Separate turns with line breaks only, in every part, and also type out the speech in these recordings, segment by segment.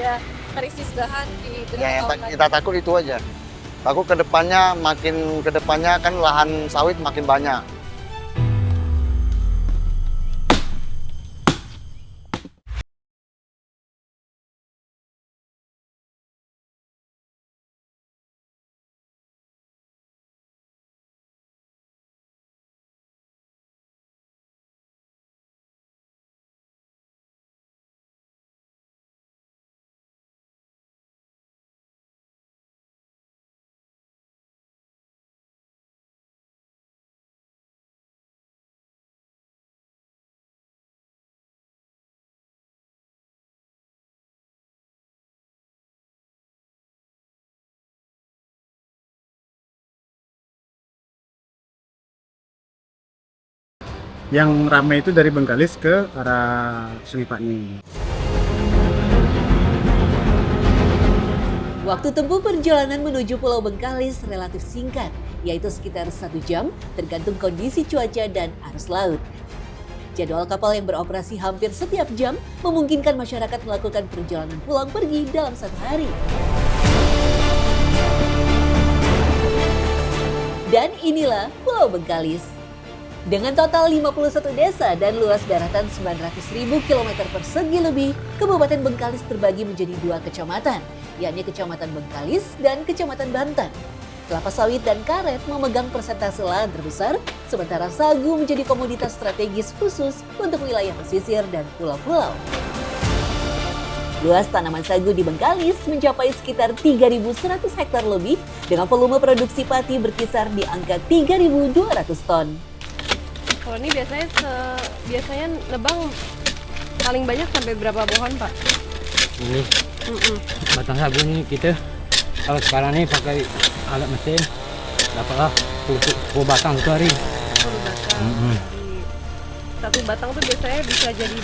ada krisis bahan di
Ya, yang
beberapa tahun lagi?
kita takut itu aja. Takut ke depannya kan lahan sawit makin banyak.
Yang ramai itu dari Bengkalis ke arah Sungai Pakni.
Waktu tempuh perjalanan menuju Pulau Bengkalis relatif singkat, yaitu sekitar 1 jam tergantung kondisi cuaca dan arus laut. Jadwal kapal yang beroperasi hampir setiap jam memungkinkan masyarakat melakukan perjalanan pulang pergi dalam 1 hari. Dan inilah Pulau Bengkalis. Dengan total 51 desa dan luas daratan 900.000 km persegi lebih, Kabupaten Bengkalis terbagi menjadi 2 kecamatan, yakni Kecamatan Bengkalis dan Kecamatan Banten. Kelapa sawit dan karet memegang persentase lahan terbesar, sementara sagu menjadi komoditas strategis khusus untuk wilayah pesisir dan pulau-pulau. Luas tanaman sagu di Bengkalis mencapai sekitar 3.100 hektar lebih, dengan volume produksi pati berkisar di angka 3.200 ton.
Kalau ini biasanya nebang paling banyak sampai berapa pohon, Pak?
Ini batang sagu ini kita kalau sekarang ini pakai alat mesin dapatlah 10 batang satu hari.
10 batang. Satu batang tuh biasanya bisa jadi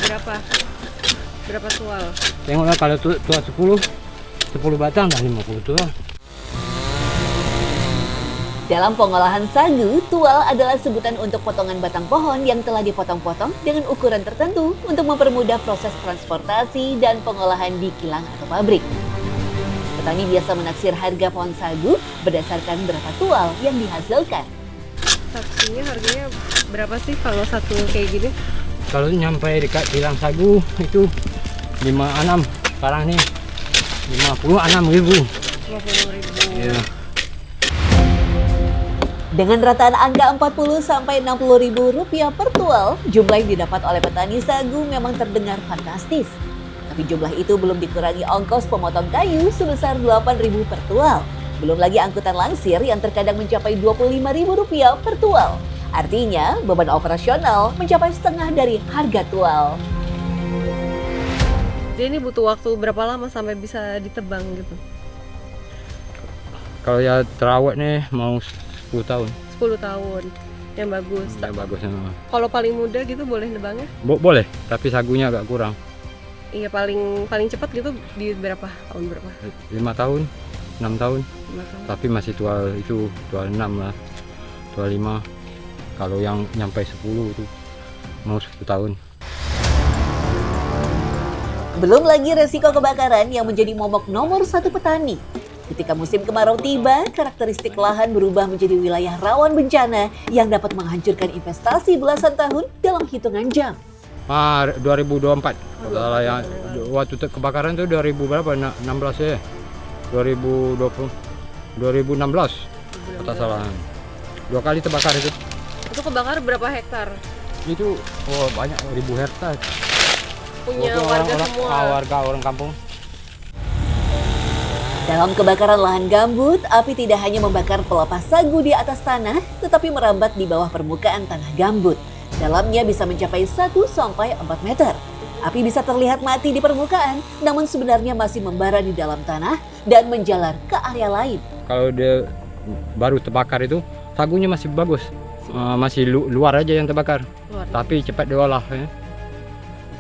berapa tual?
Tengoklah kalau tua 10 batang dah 50 tual.
Dalam pengolahan sagu, tual adalah sebutan untuk potongan batang pohon yang telah dipotong-potong dengan ukuran tertentu untuk mempermudah proses transportasi dan pengolahan di kilang atau pabrik. Petani biasa menaksir harga pohon sagu berdasarkan berapa tual yang dihasilkan.
Saksinya harganya berapa sih kalau satu kayak gini?
Kalau nyampe dekat kilang sagu itu 56, sekarang nih 56.000.
50.000.
Ya.
Dengan rataan angka 40 sampai 60 ribu rupiah per tual, jumlah yang didapat oleh petani sagu memang terdengar fantastis. Tapi jumlah itu belum dikurangi ongkos pemotong kayu sebesar 8.000 per tual. Belum lagi angkutan langsir yang terkadang mencapai 25.000 rupiah per tual. Artinya, beban operasional mencapai setengah dari harga tual.
Jadi ini butuh waktu berapa lama sampai bisa ditebang gitu?
Kalau ya terawat nih mau 10 tahun.
10 tahun. Yang bagus.
Ya, bagus.
Kalau paling muda gitu boleh nebangnya?
Boleh, tapi sagunya agak kurang.
Iya, paling cepat gitu di berapa? Tahun berapa?
5 tahun, 6 tahun.
5 tahun.
Tapi masih tual 6 lah, tual 5. Kalau yang nyampe 10 itu mau 10 tahun.
Belum lagi resiko kebakaran yang menjadi momok nomor 1 petani. Ketika musim kemarau tiba, karakteristik lahan berubah menjadi wilayah rawan bencana yang dapat menghancurkan investasi belasan tahun dalam hitungan jam.
2024. Kalau yang waktu kebakaran itu 2000 berapa? 16 ya. 2016. Kata salah. 2 kali terbakar itu.
Itu kebakar berapa hektar?
Itu banyak, 1000 hektar.
Punya warga semua.
Warga orang kampung.
Dalam kebakaran lahan gambut, api tidak hanya membakar pelepas sagu di atas tanah, tetapi merambat di bawah permukaan tanah gambut. Dalamnya bisa mencapai 1 sampai 4 meter. Api bisa terlihat mati di permukaan, namun sebenarnya masih membara di dalam tanah dan menjalar ke area lain.
Kalau dia baru terbakar itu, sagunya masih bagus. Masih luar aja yang terbakar.
Luar.
Tapi cepat diolah ya.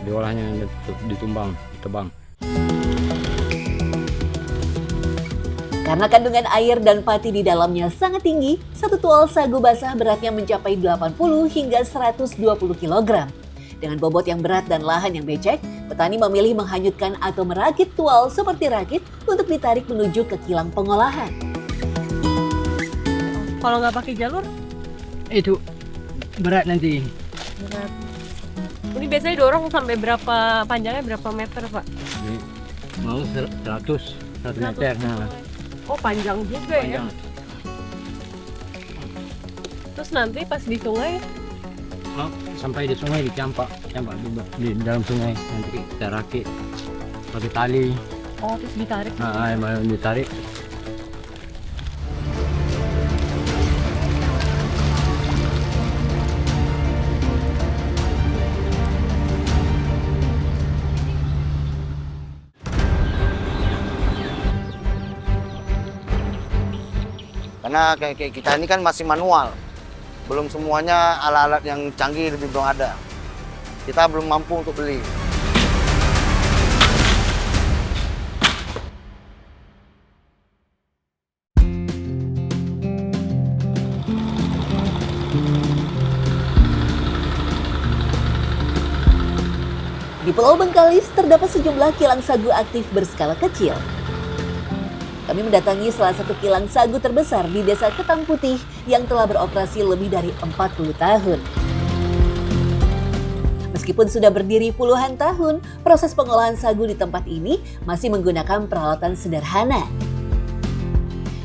Diolahnya ditebang.
Karena kandungan air dan pati di dalamnya sangat tinggi, 1 tual sagu basah beratnya mencapai 80 hingga 120 kg. Dengan bobot yang berat dan lahan yang becek, petani memilih menghanyutkan atau merakit tual seperti rakit untuk ditarik menuju ke kilang pengolahan.
Kalau nggak pakai jalur,
Itu berat nanti.
berat. Ini biasanya dorong sampai berapa panjangnya, berapa meter, Pak?
Ini mau 100 meter. Nah,
Oh, panjang juga ya.
panjang.
Terus nanti pas di sungai,
Oh, sampai di sungai dicampak di dalam sungai, nanti kita rakit pakai tali.
oh terus ditarik.
Baru ditarik.
Karena kayak kita ini kan masih manual. Belum semuanya alat-alat yang canggih lebih belum ada. Kita belum mampu untuk beli.
Di Pulau Bengkalis terdapat sejumlah kilang sagu aktif berskala kecil. Kami mendatangi salah satu kilang sagu terbesar di Desa Ketang Putih yang telah beroperasi lebih dari 40 tahun. Meskipun sudah berdiri puluhan tahun, proses pengolahan sagu di tempat ini masih menggunakan peralatan sederhana.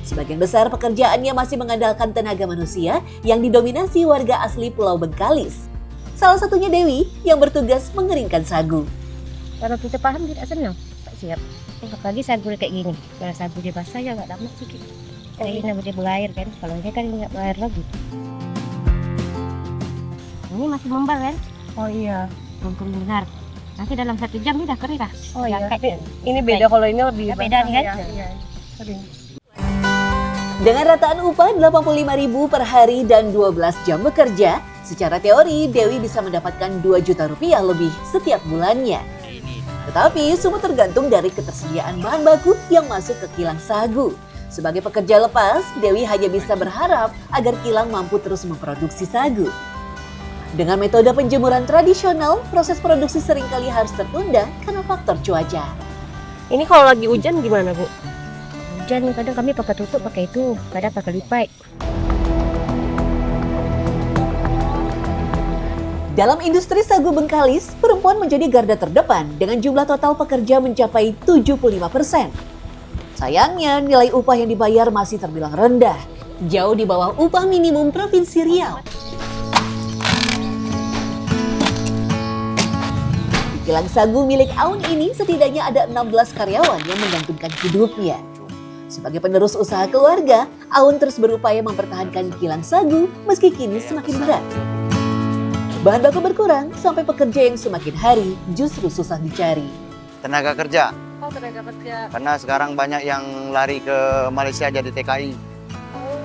Sebagian besar pekerjaannya masih mengandalkan tenaga manusia yang didominasi warga asli Pulau Bengkalis. Salah satunya Dewi yang bertugas mengeringkan sagu.
Kalau kita paham tidak senang, tak siap. Apalagi sagu kayak gini. Kalau sagu dia basah ya nggak dapat sih. Kayak ini dia berair kan. Kalau ini kan nggak berair lagi. Ini masih membal kan?
Oh iya.
Mungkin benar. Nanti dalam 1 jam ini udah kering lah.
Oh iya.
Kayak
Ini beda, kalau ini lebih
beda nih kan?
ya. Iya. Kering.
Dengan rataan upah Rp85.000 per hari dan 12 jam bekerja, secara teori Dewi bisa mendapatkan Rp2 juta lebih setiap bulannya. Tetapi semua tergantung dari ketersediaan bahan baku yang masuk ke kilang sagu. Sebagai pekerja lepas, Dewi hanya bisa berharap agar kilang mampu terus memproduksi sagu. Dengan metode penjemuran tradisional, proses produksi seringkali harus tertunda karena faktor cuaca.
Ini kalau lagi hujan gimana, Bu?
hujan kadang kami pakai tutup pakai itu, kadang pakai lipat.
Dalam industri sagu Bengkalis, perempuan menjadi garda terdepan dengan jumlah total pekerja mencapai 75%. Sayangnya, nilai upah yang dibayar masih terbilang rendah, jauh di bawah upah minimum Provinsi Riau. Di kilang sagu milik Aun ini setidaknya ada 16 karyawan yang menggantungkan hidupnya. Sebagai penerus usaha keluarga, Aun terus berupaya mempertahankan kilang sagu meski kini semakin berat. Bahan baku berkurang sampai pekerja yang semakin hari justru susah dicari.
Tenaga kerja,
Oh, tenaga kerja.
karena sekarang banyak yang lari ke Malaysia jadi TKI.
Oh,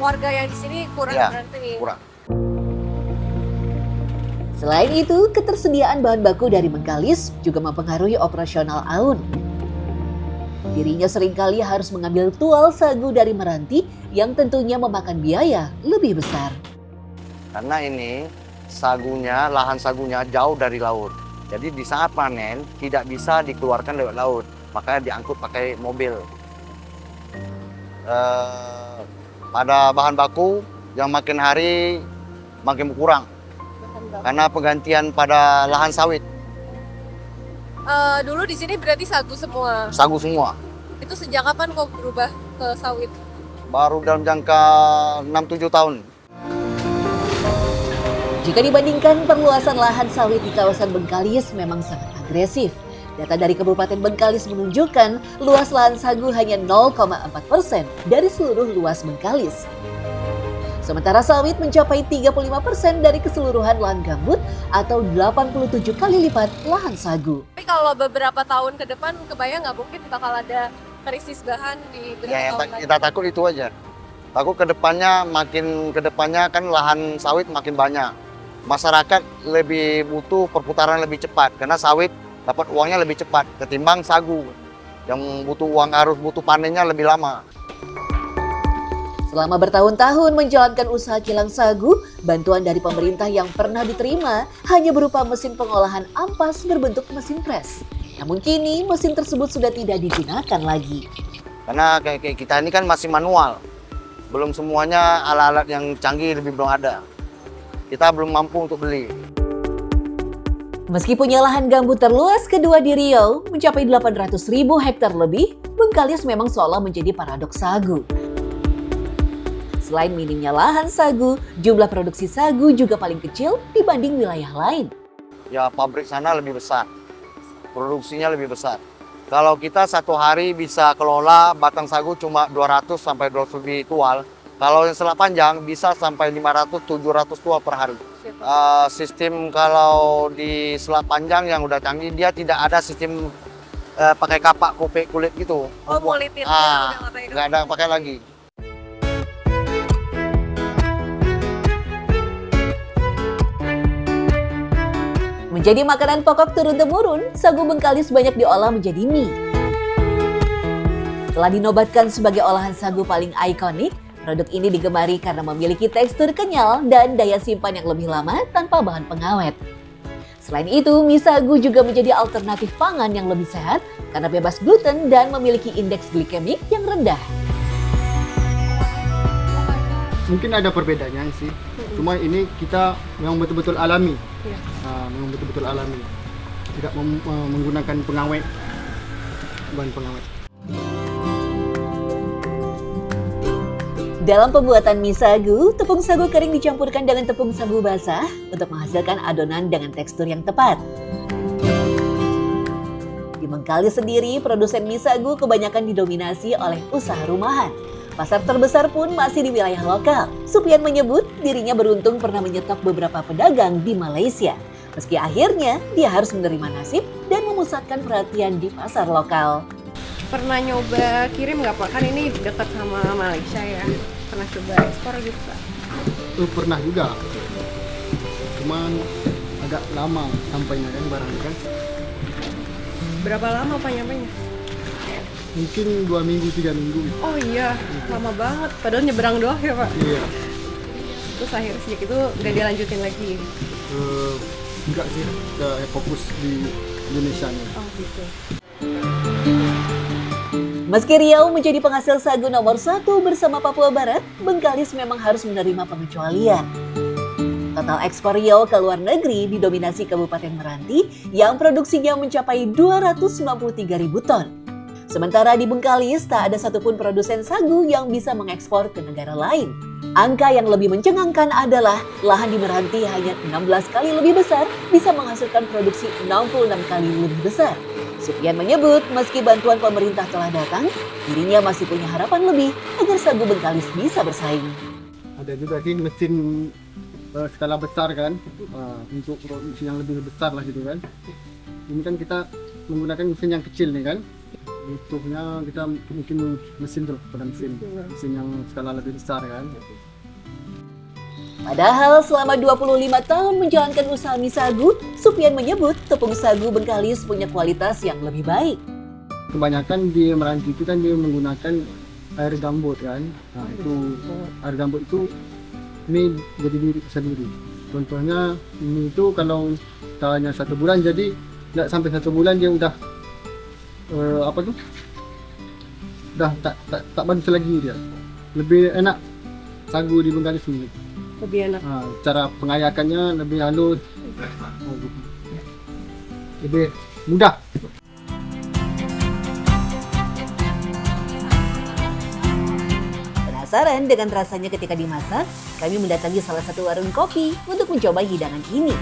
warga yang di sini kurang
Iya,
berarti.
kurang.
Selain itu, ketersediaan bahan baku dari Bengkalis juga mempengaruhi operasional Aun. Dirinya seringkali harus mengambil tual sagu dari Meranti yang tentunya memakan biaya lebih besar.
Karena ini sagunya, lahan sagunya jauh dari laut. Jadi di saat panen tidak bisa dikeluarkan lewat laut, makanya diangkut pakai mobil. Pada bahan baku yang makin hari makin berkurang karena penggantian pada lahan sawit,
Dulu di sini berarti sagu semua.
sagu semua.
Itu sejak kapan kok berubah ke sawit?
Baru dalam jangka 6-7 tahun.
Jika dibandingkan perluasan lahan sawit di kawasan Bengkalis memang sangat agresif. Data dari Kabupaten Bengkalis menunjukkan luas lahan sagu hanya 0,4% dari seluruh luas Bengkalis. Sementara sawit mencapai 35% dari keseluruhan lahan gambut atau 87 kali lipat lahan sagu.
Tapi kalau beberapa tahun ke depan, kebayang nggak mungkin bakal ada krisis bahan di beberapa
Ya, yang
tahun lagi?
kita takut itu aja. Takut makin ke depannya kan lahan sawit makin banyak. Masyarakat lebih butuh perputaran lebih cepat karena sawit dapat uangnya lebih cepat ketimbang sagu yang butuh uang, harus butuh panennya lebih lama.
Selama bertahun-tahun menjalankan usaha kilang sagu, bantuan dari pemerintah yang pernah diterima hanya berupa mesin pengolahan ampas berbentuk mesin pres. Namun kini mesin tersebut sudah tidak digunakan lagi.
Karena kayak kita ini kan masih manual. Belum semuanya alat-alat yang canggih lebih belum ada. Kita belum mampu untuk beli.
Meski punya lahan gambut terluas kedua di Riau, mencapai 800.000 hektar lebih, Bengkalis memang seolah menjadi paradoks sagu. Selain minimnya lahan sagu, jumlah produksi sagu juga paling kecil dibanding wilayah lain.
Ya pabrik sana lebih besar, produksinya lebih besar. Kalau kita satu hari bisa kelola batang sagu cuma 200 sampai 200 lebih tual. Kalau yang selat panjang bisa sampai 500-700 tual per hari. Sistem kalau di selat panjang yang udah canggih, dia tidak ada sistem pakai kapak kopek kulit gitu.
Oh, kulitin
nggak ada pakai lagi.
Menjadi makanan pokok turun-temurun, sagu Bengkalis banyak diolah menjadi mie. Telah dinobatkan sebagai olahan sagu paling ikonik, produk ini digemari karena memiliki tekstur kenyal dan daya simpan yang lebih lama tanpa bahan pengawet. Selain itu, mie sagu juga menjadi alternatif pangan yang lebih sehat karena bebas gluten dan memiliki indeks glikemik yang rendah.
Mungkin ada perbedaannya sih. Cuma ini kita memang betul-betul alami. Memang betul-betul alami. Tidak menggunakan pengawet, bahan pengawet.
Dalam pembuatan mie sagu, tepung sagu kering dicampurkan dengan tepung sagu basah untuk menghasilkan adonan dengan tekstur yang tepat. Di Bengkalis sendiri, produsen mie sagu kebanyakan didominasi oleh usaha rumahan. Pasar terbesar pun masih di wilayah lokal. Supian menyebut dirinya beruntung pernah menyetok beberapa pedagang di Malaysia. Meski akhirnya dia harus menerima nasib dan memusatkan perhatian di pasar lokal.
Pernah nyoba kirim nggak Pak? Kan ini dekat sama Malaysia ya. Pernah coba ekspor gitu Pak?
Pernah juga. Cuman agak lama sampainya kan barangnya kan.
Berapa lama Pak nyampainya?
Mungkin 2 minggu, 3 minggu.
Oh iya, lama banget. Padahal nyebrang doang ya Pak?
Iya.
Terus akhirnya sejak itu nggak dilanjutin lagi?
Enggak sih, fokus di Indonesia nih.
Oh gitu.
Meski Riau menjadi penghasil sagu nomor 1 bersama Papua Barat, Bengkalis memang harus menerima pengecualian. Total ekspor Riau ke luar negeri didominasi Kabupaten Meranti yang produksinya mencapai 293.000 ton. Sementara di Bengkalis tak ada satupun produsen sagu yang bisa mengekspor ke negara lain. Angka yang lebih mencengangkan adalah lahan di Meranti hanya 16 kali lebih besar bisa menghasilkan produksi 66 kali lebih besar. Supian menyebut meski bantuan pemerintah telah datang, dirinya masih punya harapan lebih agar sagu Bengkalis bisa bersaing.
Ada juga sih mesin skala besar kan, untuk produksi yang lebih besar lah gitu kan. Ini kan kita menggunakan mesin yang kecil nih kan. Butuhnya kita mungkin mesin tuh, pada mesin yang skala lebih besar kan.
Padahal selama 25 tahun menjalankan usaha mie sagu, Supian menyebut tepung sagu Bengkalis punya kualitas yang lebih baik.
Kebanyakan di Meranti itu kan dia menggunakan air gambut kan. Nah itu air gambut itu mie jadi diri sendiri. Contohnya mie itu kalau hanya 1 bulan jadi nggak sampai 1 bulan dia udah udah tak bagus lagi dia. Lebih enak sagu di Bengkalis ini.
Lebih enak.
Cara pengayakannya lebih halus, lebih mudah.
Penasaran dengan rasanya ketika dimasak? Kami mendatangi salah satu warung kopi untuk mencoba hidangan ini.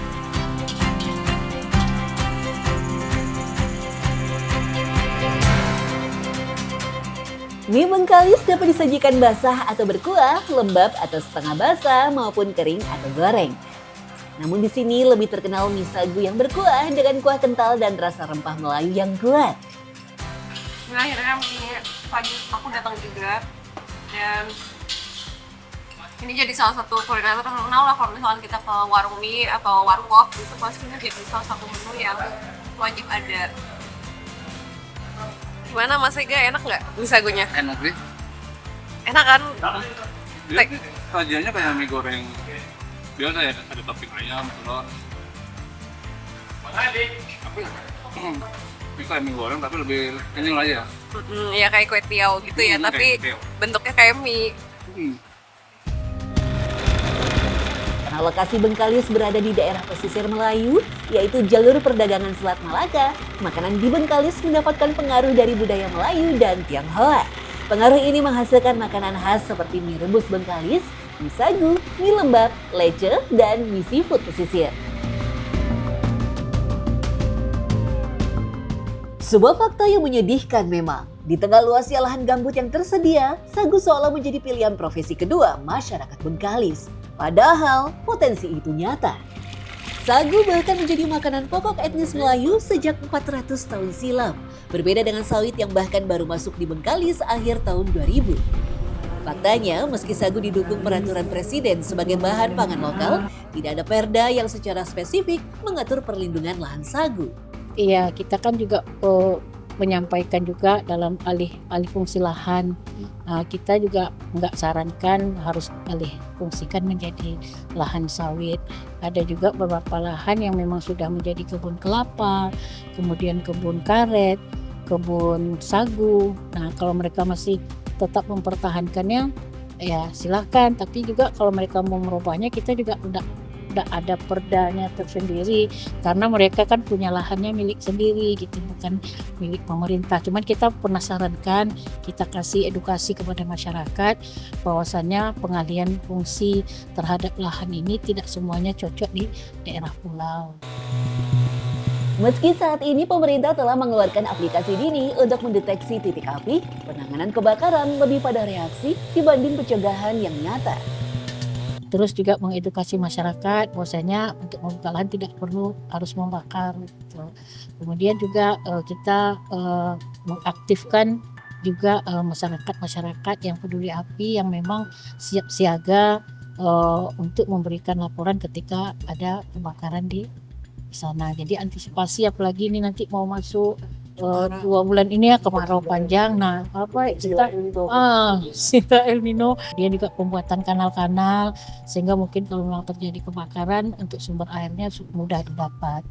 Mie Bengkalis dapat disajikan basah atau berkuah, lembab atau setengah basah, maupun kering atau goreng. Namun di sini lebih terkenal mie sagu yang berkuah dengan kuah kental dan rasa rempah Melayu yang kuat.
Nah, akhirnya mie pagi aku datang juga dan ini jadi salah satu kuliner terkenal lah kalau misalnya kita ke warung mie atau warkop itu pastinya jadi salah satu menu yang wajib ada. Gimana Mas Ega, enak nggak mie sagunya?
Enak sih.
Enak kan?
Dia sajiannya kayak mie goreng biasa ya, ada topping ayam, telur. Tapi ini kayak mie goreng tapi lebih kenyal aja.
Ya kayak kue tiaw gitu ya, tapi
Kayak gitu.
bentuknya kayak mie.
Karena lokasi Bengkalis berada di daerah pesisir Melayu, yaitu jalur perdagangan Selat Malaka, makanan di Bengkalis mendapatkan pengaruh dari budaya Melayu dan Tionghoa. Pengaruh ini menghasilkan makanan khas seperti mie rebus Bengkalis, mie sagu, mie lembab, lece, dan mie seafood pesisir. Sebuah fakta yang menyedihkan memang. Di tengah luasnya lahan gambut yang tersedia, sagu seolah menjadi pilihan profesi kedua masyarakat Bengkalis. Padahal potensi itu nyata. Sagu bahkan menjadi makanan pokok etnis Melayu sejak 400 tahun silam. Berbeda dengan sawit yang bahkan baru masuk di Bengkalis akhir tahun 2000. Faktanya, meski sagu didukung peraturan presiden sebagai bahan pangan lokal, tidak ada perda yang secara spesifik mengatur perlindungan lahan sagu.
Iya, kita kan juga menyampaikan juga dalam alih fungsi lahan. Kita juga nggak sarankan harus alih fungsikan menjadi lahan sawit. Ada juga beberapa lahan yang memang sudah menjadi kebun kelapa, kemudian kebun karet, kebun sagu. Nah, kalau mereka masih tetap mempertahankannya, ya silakan. Tapi juga kalau mereka mau merubahnya, kita juga udah ada perdanya tersendiri, karena mereka kan punya lahannya milik sendiri gitu, bukan milik pemerintah. Cuman kita pernah sarankan, kita kasih edukasi kepada masyarakat bahwasannya pengalihan fungsi terhadap lahan ini tidak semuanya cocok di daerah pulau.
Meski saat ini pemerintah telah mengeluarkan aplikasi dini untuk mendeteksi titik api, penanganan kebakaran lebih pada reaksi dibanding pencegahan yang nyata.
Terus juga mengedukasi masyarakat bahwasanya untuk membuka lahan tidak perlu harus membakar gitu. Kemudian juga kita mengaktifkan juga masyarakat yang peduli api yang memang siap siaga untuk memberikan laporan ketika ada kebakaran di sana. Jadi antisipasi, apalagi ini nanti mau masuk 2 bulan ini ya kemarau panjang. Nah, kita El Nino, dia juga pembuatan kanal-kanal sehingga mungkin kalau memang terjadi kebakaran untuk sumber airnya mudah didapat.